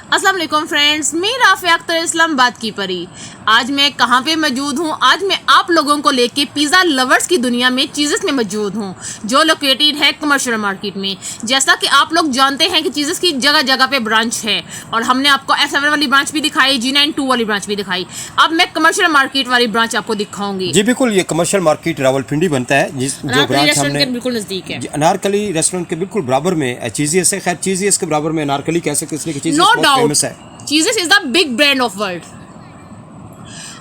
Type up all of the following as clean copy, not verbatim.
अस्सलाम वालेकुम फ्रेंड्स, मैं राफिया अख्तर इस्लामाबाद की परी। आज मैं कहाँ पे मौजूद हूँ? आज मैं आप लोगों को लेके पिज़्ज़ा लवर्स की दुनिया में चीज़ेस में मौजूद हूँ, जो लोकेटेड है कमर्शियल मार्केट में। जैसा कि आप लोग जानते हैं कि चीज़ेस की जगह जगह पे ब्रांच है, और हमने आपको S7 वाली ब्रांच भी दिखाई, G92 वाली ब्रांच भी दिखाई। अब मैं कमर्शियल मार्केट वाली ब्रांच आपको दिखाऊंगी। जी बिल्कुल, ये कमर्शियल मार्केट रावलपिंडी बनता है, जो ब्रांच हमने बिल्कुल नजदीक है, अनारकली रेस्टोरेंट के बिल्कुल बराबर में चीज़ियस है। खैर चीज़ियस के बराबर में अनारकली कह सकते हैं, इसलिए चीज़ियस बहुत फेमस है। Cheezious is the big brand of world.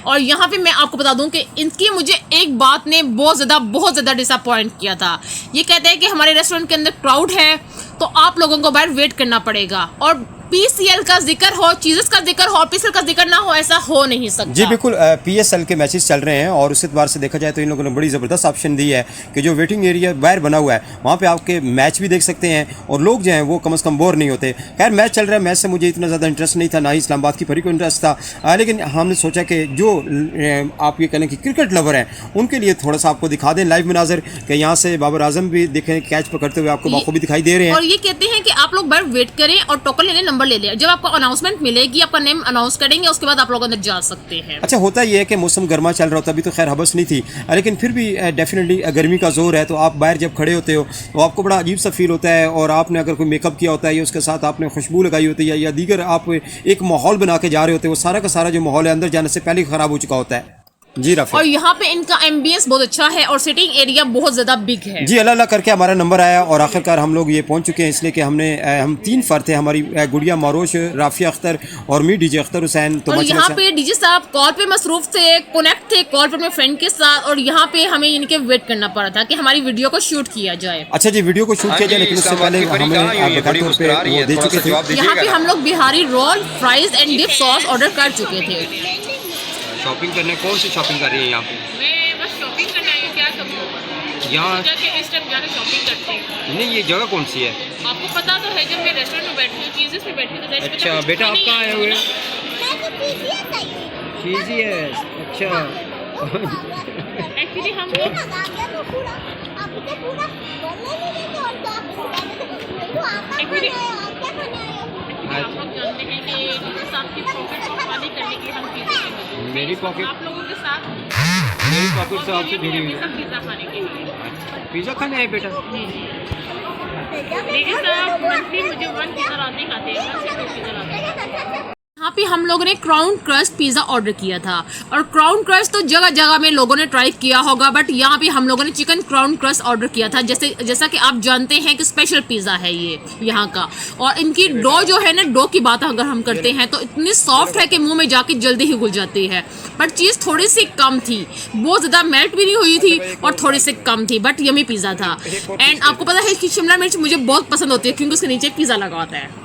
और यहाँ पे मैं आपको बता दूं कि इनकी मुझे एक बात ने बहुत ज़्यादा डिसअपॉइंट किया था। ये कहते हैं कि हमारे रेस्टोरेंट के अंदर क्राउड है तो आप लोगों को बाहर वेट करना पड़ेगा, और PCL का जिक्र हो, चीज़ेस का जिक्र हो, PCL का जिक्र ना हो, ऐसा हो नहीं सकता। जी बिल्कुल, PSL के मैचेस चल रहे हैं, और उस एतबार से देखा जाए तो इन लोगों ने बड़ी ज़बरदस्त ऑप्शन दी है कि जो वेटिंग एरिया बाहर बना हुआ है वहाँ पे आपके मैच भी देख सकते हैं, और लोग जो हैं वो कम से कम बोर नहीं होते। खैर मैच चल रहा है, मैच से मुझे इतना ज़्यादा इंटरेस्ट नहीं था, ना ही इस्लामाबाद की परी को इंटरेस्ट था, लेकिन हमने सोचा कि जो आप ये कहें कि क्रिकेट लवर हैं उनके लिए थोड़ा सा आपको दिखा दें लाइव मनाजर, कि यहाँ से बाबर आजम भी देखें कैच पकड़ते हुए आपको बाखूबी दिखाई दे रहे हैं। और ये कहते हैं कि आप लोग बाहर वेट करें और टोकन लेने नंबर ले लें, जब आपको अनाउंसमेंट मिलेगी आपका नेम अनाउंस करेंगे, उसके बाद आप लोग अंदर जा सकते हैं। अच्छा, होता ये है कि मौसम गर्मा चल रहा होता, अभी तो खैर हबस नहीं थी, लेकिन फिर भी डेफिनेटली गर्मी का जोर है, तो आप बाहर जब खड़े होते हो तो आपको बड़ा अजीब सा फील होता है, और आपने अगर कोई मेकअप किया होता है या उसके साथ आपने खुशबू लगाई होती है या दीगर आप एक माहौल बना के जा रहे होते हो, वो सारा का सारा जो माहौल है अंदर जाने से पहले ख़राब हो चुका होता है। जी राफी, और यहाँ पे इनका एम्बियंस बहुत अच्छा है और सिटिंग एरिया बहुत ज़्यादा बिग है। जी अल्लाह अल्लाह करके हमारा नंबर आया और आखिरकार हम लोग ये पहुँच चुके हैं, इसलिए कि हम 3 फ़र्द थे, हमारी गुड़िया मारोश, राफिया अख्तर और मी DJ अख्तर हुसैन। तो यहाँ पे DJ साहब कॉल पे मसरूफ थे, कनेक्ट थे कॉल पर अपने फ्रेंड के साथ, और यहाँ पे हमें इनके वेट करना पड़ा था कि हमारी वीडियो को शूट किया जाए। अच्छा जी, वीडियो को शूट किया जाए, लेकिन उससे पहले हमें दे चुके थे। यहाँ पे हम लोग Bihari roll, fries and dip sauce order कर चुके थे। शॉपिंग करने, कौन सी शॉपिंग कर रही है यहाँ पे? मैं बस शॉपिंग करने आई हूँ, क्या करूँ यहाँ इस टाइम जाके शॉपिंग करते हैं। नहीं, ये जगह कौन सी है? आपको पता तो है, जब मैं रेस्टोरेंट में बैठी हूँ, चीज़ें में बैठी हूँ। अच्छा बेटा, आप कहाँ आए हुए हैं? CGS। अच्छा एक्चुअली हम लोग जानते हैं कि DJ साहब की पॉकेट को खाली करने के हम पिज़्ज़ा के लिए मेरी पॉकेट, आप लोगों के साथ मेरी पॉकेट से आपसे जुड़ी हुई है। पिज़्ज़ा खाने के लिए। अच्छा, पिज़्ज़ा खाने आए बेटा? DJ साहब मंथली मुझे 1 पिज़्ज़ा लाते ही खाते हैं, 1 से 2 पिज़्ज़ा लाते हैं। यहाँ पे हम लोगों ने क्राउन क्रस्ट पिज़्ज़ा ऑर्डर किया था, और क्राउन क्रस्ट तो जगह जगह में लोगों ने ट्राई किया होगा, बट यहाँ पे हम लोगों ने चिकन क्राउन क्रस्ट ऑर्डर किया था। जैसा कि आप जानते हैं कि स्पेशल पिज़्ज़ा है ये यहाँ का, और इनकी डो जो है ना, डो की बात अगर हम करते हैं तो इतनी सॉफ्ट है कि मुंह में जाके जल्दी ही घुल जाती है, बट चीज़ थोड़ी सी कम थी, बहुत ज़्यादा मेल्ट भी नहीं हुई थी और थोड़ी सी कम थी, बट यमी पिज़्ज़ा था। एंड आपको पता है कि शिमला मिर्च मुझे बहुत पसंद होती है, क्योंकि उसके नीचे पिज़्ज़ा लगा होता है।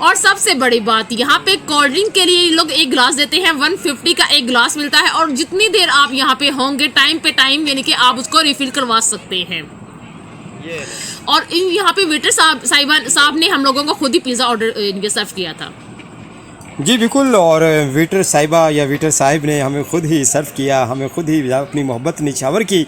और सबसे बड़ी बात, यहाँ पे कोल्ड ड्रिंक के लिए लोग एक गिलास देते हैं, 150 का एक गिलास मिलता है, और जितनी देर आप यहाँ पे होंगे टाइम पे टाइम, यानी कि आप उसको रिफिल करवा सकते हैं। और यहाँ पे वेटर साहब ने हम लोगों को खुद ही पिज़्ज़ा ऑर्डर इनके सर्व किया था। जी बिल्कुल, और वेटर साहिबा या वेटर साहिब ने हमें ख़ुद ही सर्व किया, हमें ख़ुद ही अपनी मोहब्बत निछावर की,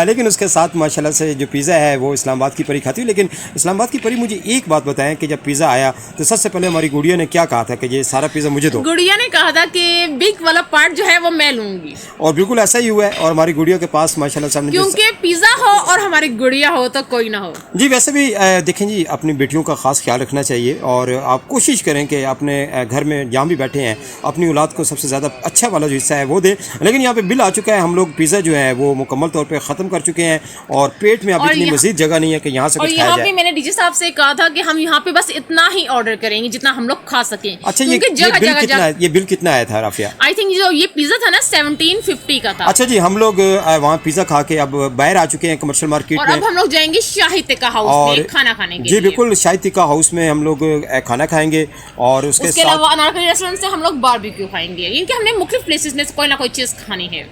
लेकिन उसके साथ माशाल्लाह से जो पिज़्ज़ा है वो इस्लामाबाद की परी खाती है। लेकिन इस्लामाबाद की परी, मुझे एक बात बताएं कि जब पिज़्ज़ा आया तो सबसे पहले हमारी गुड़िया ने क्या कहा था कि ये सारा पिज़्ज़ा मुझे दो? गुड़िया ने कहा था कि बिग वाला पार्ट जो है वो मैं लूँगी, और बिल्कुल ऐसा ही हुआ है, और हमारी गुड़िया के पास माशाल्लाह से, क्योंकि पिज़्ज़ा हो और हमारी गुड़िया हो तो कोई ना हो। जी वैसे भी देखें जी, अपनी बेटियों का ख़ास ख्याल रखना चाहिए, और आप कोशिश करें कि अपने घर में जहाँ भी बैठे हैं अपनी औलाद को सबसे ज़्यादा अच्छा वाला जो हिस्सा है वो दें। लेकिन यहाँ पे बिल आ चुका है, हम लोग पिज़्ज़ा जो है वो मुकम्मल तौर पे ख़त्म कर चुके हैं, और पेट में अब इतनी मज़ीद जगह नहीं है कि यहाँ से कुछ खाया जाए। और मैंने DJ साहब से कहा था कि हम यहाँ पे बस इतना ही ऑर्डर करेंगे जितना हम लोग खा सकें। अच्छा, ये बिल कितना आया था राफिया? आई थिंक जो ये पिज़्ज़ा था ना 1750 का था। अच्छा जी, हम लोग वहाँ पिज़्ज़ा खा के अब बाहर आ चुके हैं कमर्शियल मार्केट में, और अब हम लोग जाएंगे शाही तिक्का हाउस में खाना खाने के लिए। जी बिल्कुल, शाही तिक्का हाउस में हम लोग खाना खाएंगे, और उसके अलावा अनारकली रेस्टोरेंट से हम लोग बारबेक्यू खाएंगे, इनके हमने मुख्तलिफ प्लेसेस में कोई ना कोई चीज़ खानी है।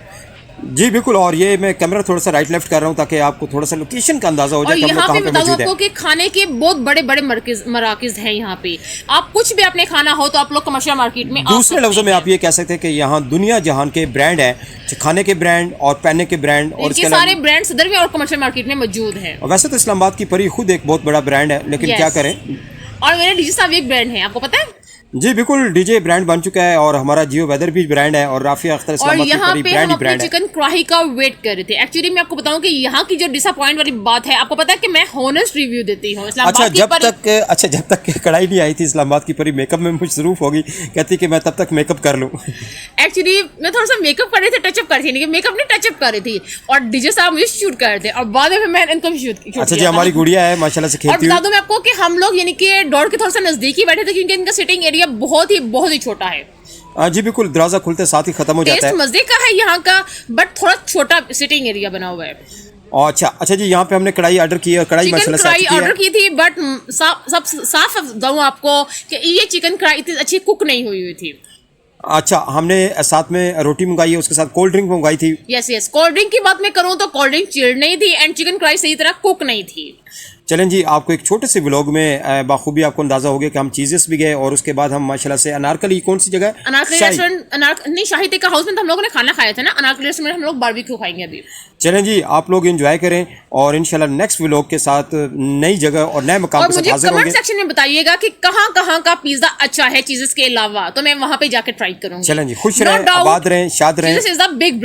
जी बिल्कुल, और ये मैं कैमरा थोड़ा सा राइट लेफ्ट कर रहा हूँ ताकि आपको थोड़ा सा लोकेशन का अंदाजा हो जाए कि हम लोग कहाँ पे मौजूद हैं। कि खाने के बहुत बड़े बड़े मराकिज़ हैं यहाँ पे, आप कुछ भी अपने खाना हो तो आप लोग कमर्शियल मार्केट में। दूसरे लफ्जों में आप ये कह सकते हैं कि यहाँ दुनिया जहान के ब्रांड है, खाने के ब्रांड और पहनने के ब्रांड, और इसके सारे ब्रांड सदर में और कमर्शियल मार्केट में मौजूद हैं। वैसे तो इस्लामाबाद की परी खुद एक बहुत बड़ा ब्रांड है, लेकिन क्या करें। और मेरे DJ साहब एक ब्रांड है, आपको पता है? जी बिल्कुल, डीजे ब्रांड बन चुका है और हमारा जियो वेदर भी ब्रांड है और राफिया अख्तर और इस्लामाबाद की यहाँ पूरी पे ब्रांड हम ही अपने ब्रांड है। चिकन कढ़ाई का वेट कर रहे थे। एक्चुअली मैं आपको बताऊं कि यहाँ की जो डिसअपॉइंट वाली बात है, आपको पता है कि मैं हॉनेस्ट रिव्यू देती हूँ। अच्छा जब तक कढ़ाई नहीं आई थी इस्लामाबाद की परी मेकअप में मसरूफ होगी, कहती कि मैं तब तक मेकअप कर लूँ। एक्चुअली मैं थोड़ा सा मेकअप कर रही थी, टचअप कर रही थी, मेकअप नहीं टचअप कर रही थी, और डीजे साहब मुझे शूट कर रहे थे और बाद में मैंने इनको शूट अच्छा जी, हमारी गुड़िया है माशाल्लाह से और खेलती बता हुई। दूं मैं आपको कि हम लोग यानी कि डोर के थोड़ा सा नजदीक ही बैठे थे, क्योंकि इनका सिटिंग एरिया बहुत ही छोटा है। जी बिल्कुल, दरवाजा खुलते साथ ही खत्म हो जाता टेस्ट है। मजे का है यहाँ का, बट थोड़ा छोटा सिटिंग एरिया बना हुआ है। अच्छा जी, यहाँ पे हमने कढ़ाई ऑर्डर की है और कढ़ाई चिकन माशाल्लाह से कढ़ाई अच्छी है। ऑर्डर की थी, बट साफ बताऊं आपको कि ये चिकन कढ़ाई इतनी अच्छी कुक नहीं हुई थी। अच्छा, हमने साथ में रोटी मंगाई है, उसके साथ कोल्ड ड्रिंक मंगाई थी। यस कोल्ड ड्रिंक की बात मैं करूं तो कोल्ड ड्रिंक चिल्ड नहीं थी एंड चिकन कढ़ाई सही तरह कुक नहीं थी। चलें जी, आपको एक छोटे से व्लॉग में बाखूबी आपको अंदाजा हो गया कि हम चीजेस भी गए और उसके बाद हम माशाल्लाह से अनारकली, कौन सी जगह है? अनारकली शाही। रेस्टोरेंट नहीं, शाही टिक्का हाउस में तो हम लोगों ने खाना खाया था ना। अनारकली रेस्टोरेंट में हम लोग बारबेक्यू खाएंगे अभी। चलें जी, आप लोग एंजॉय करें और इंशाल्लाह नेक्स्ट व्लॉग के साथ नई जगह और नए मकाम और के मुझे साथ हाजिर कमेंट होंगे। सेक्शन में बताइएगा कि कहाँ का पिज्जा अच्छा है चीजेस के अलावा, तो मैं वहां पे जाके ट्राई करूंगी। चलें जी, खुश रहें, आबाद रहें, शाद रहें। This is the big